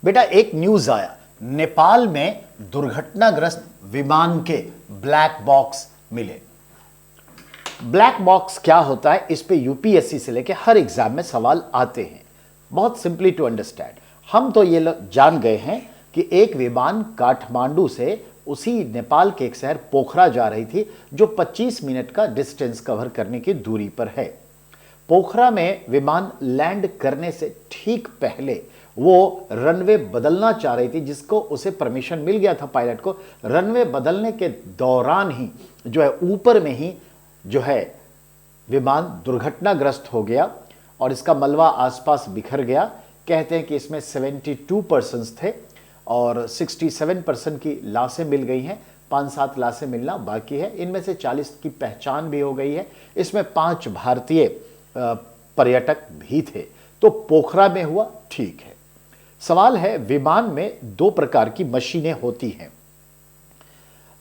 बेटा एक न्यूज आया, नेपाल में दुर्घटनाग्रस्त विमान के ब्लैक बॉक्स मिले। ब्लैक बॉक्स क्या होता है, इस पे यूपीएससी से लेके हर एग्जाम में सवाल आते हैं। बहुत सिंपली टू अंडरस्टैंड, हम तो ये जान गए हैं कि एक विमान काठमांडू से उसी नेपाल के एक शहर पोखरा जा रही थी, जो 25 मिनट का डिस्टेंस कवर करने की दूरी पर है। पोखरा में विमान लैंड करने से ठीक पहले वो रनवे बदलना चाह रही थी, जिसको उसे परमिशन मिल गया था पायलट को। रनवे बदलने के दौरान ही जो है ऊपर में ही जो है विमान दुर्घटनाग्रस्त हो गया और इसका मलबा आसपास बिखर गया। कहते हैं कि इसमें 72 पर्सन्स थे और 67% की लाशें मिल गई हैं। 5-7 लाशें मिलना बाकी है, इनमें से 40 की पहचान भी हो गई है। इसमें 5 भारतीय पर्यटक भी थे। तो पोखरा में हुआ, ठीक है। सवाल है, विमान में 2 प्रकार की मशीनें होती हैं।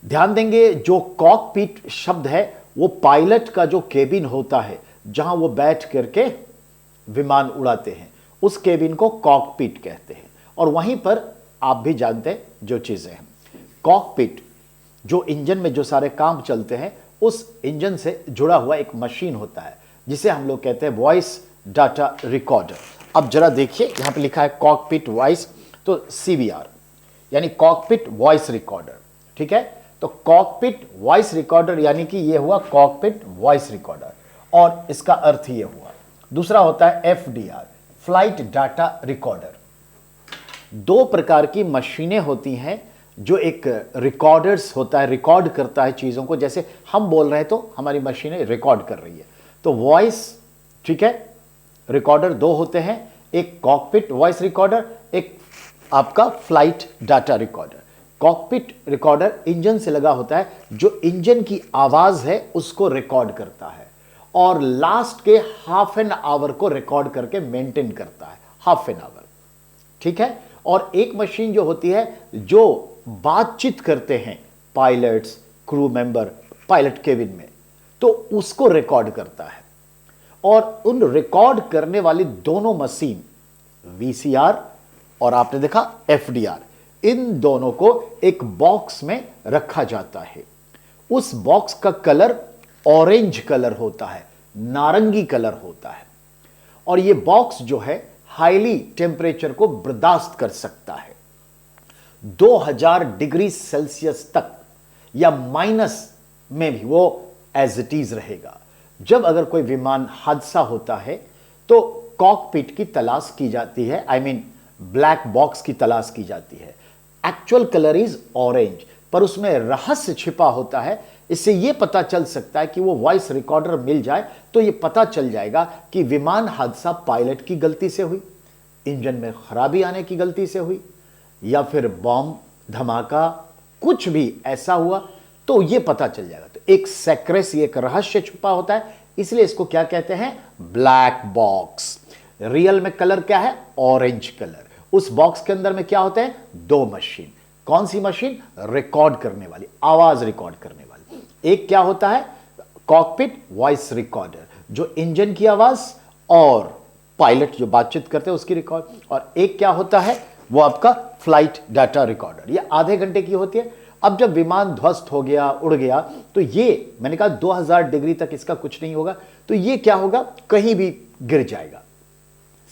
ध्यान देंगे, जो कॉकपिट शब्द है वो पायलट का जो केबिन होता है, जहां वो बैठ करके विमान उड़ाते हैं, उस केबिन को कॉकपिट कहते हैं। और वहीं पर आप भी जानते हैं जो चीजें हैं, कॉकपिट जो इंजन में जो सारे काम चलते हैं, उस इंजन से जुड़ा हुआ एक मशीन होता है जिसे हम लोग कहते हैं वॉइस डाटा रिकॉर्डर। अब जरा देखिए, यहां पे लिखा है कॉकपिट वॉइस, तो सीवीआर यानी कॉकपिट वॉइस रिकॉर्डर, ठीक है। तो कॉकपिट वॉइस रिकॉर्डर यानी कि ये हुआ कॉकपिट वॉइस रिकॉर्डर, और इसका अर्थ ये हुआ। दूसरा होता है एफडीआर, फ्लाइट डाटा रिकॉर्डर। 2 प्रकार की मशीनें होती हैं, जो एक रिकॉर्डर्स होता है, रिकॉर्ड करता है चीजों को। जैसे हम बोल रहे हैं तो हमारी मशीनें रिकॉर्ड कर रही है। तो वॉइस, ठीक है, रिकॉर्डर 2 होते हैं, एक कॉकपिट वॉइस रिकॉर्डर, एक आपका flight data recorder. Cockpit recorder engine से लगा होता है, जो इंजन की आवाज है उसको रिकॉर्ड करता है और लास्ट के हाफ एन आवर को रिकॉर्ड करके मेंटेन करता है, हाफ एन आवर, ठीक है। और एक मशीन जो होती है, जो बातचीत करते हैं pilots, crew member pilot cabin में, तो उसको रिकॉर्ड करता है। और उन रिकॉर्ड करने वाली दोनों मशीन, वीसीआर और आपने देखा एफडीआर, इन दोनों को एक बॉक्स में रखा जाता है। उस बॉक्स का कलर ऑरेंज कलर होता है, नारंगी कलर होता है। और यह बॉक्स जो है हाईली टेम्परेचर को बर्दाश्त कर सकता है। 2000 डिग्री सेल्सियस तक या माइनस में भी वो एज इट इज रहेगा। जब अगर कोई विमान हादसा होता है तो कॉकपिट की तलाश की जाती है, आई मीन ब्लैक बॉक्स की तलाश की जाती है। एक्चुअल कलर इज ऑरेंज, पर उसमें रहस्य छिपा होता है। इससे यह पता चल सकता है कि वो वॉइस रिकॉर्डर मिल जाए तो यह पता चल जाएगा कि विमान हादसा पायलट की गलती से हुई, इंजन में खराबी आने की गलती से हुई, या फिर बॉम्ब धमाका, कुछ भी ऐसा हुआ तो यह पता चल जाएगा। तो एक सेक्रेसी, एक रहस्य छुपा होता है, इसलिए इसको क्या कहते हैं, ब्लैक बॉक्स। रियल में कलर क्या है, ऑरेंज कलर। उस बॉक्स के अंदर में क्या होते हैं, 2 मशीन। कौन सी मशीन, रिकॉर्ड करने वाली, आवाज रिकॉर्ड करने वाली। एक क्या होता है, कॉकपिट वॉइस रिकॉर्डर, जो इंजन की आवाज और पायलट जो बातचीत करते हैं उसकी रिकॉर्ड। और एक क्या होता है, वो आपका फ्लाइट डाटा रिकॉर्डर, ये आधे घंटे की होती है। अब जब विमान ध्वस्त हो गया, उड़ गया, तो ये मैंने कहा 2000 डिग्री तक इसका कुछ नहीं होगा, तो ये क्या होगा, कहीं भी गिर जाएगा।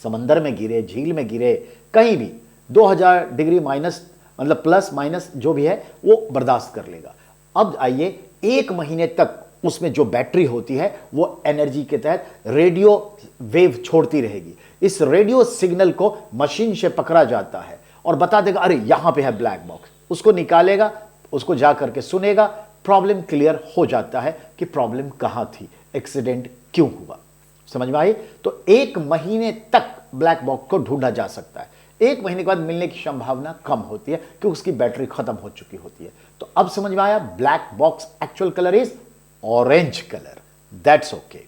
समंदर में गिरे, झील में गिरे, कहीं भी 2000 डिग्री माइनस, मतलब प्लस माइनस जो भी है, वो बर्दाश्त कर लेगा। अब आइए, 1 महीने तक उसमें जो बैटरी होती है वो एनर्जी के तहत रेडियो वेव छोड़ती रहेगी। इस रेडियो सिग्नल को मशीन से पकड़ा जाता है और बता देगा, अरे यहां पे है ब्लैक बॉक्स। उसको निकालेगा, उसको जा करके सुनेगा, प्रॉब्लम क्लियर हो जाता है कि प्रॉब्लम कहां थी, एक्सीडेंट क्यों हुआ। समझ में आई। तो 1 महीने तक ब्लैक बॉक्स को ढूंढा जा सकता है। 1 महीने के बाद मिलने की संभावना कम होती है क्योंकि उसकी बैटरी खत्म हो चुकी होती है। तो अब समझ में आया, black box actual colour is orange colour, that's okay.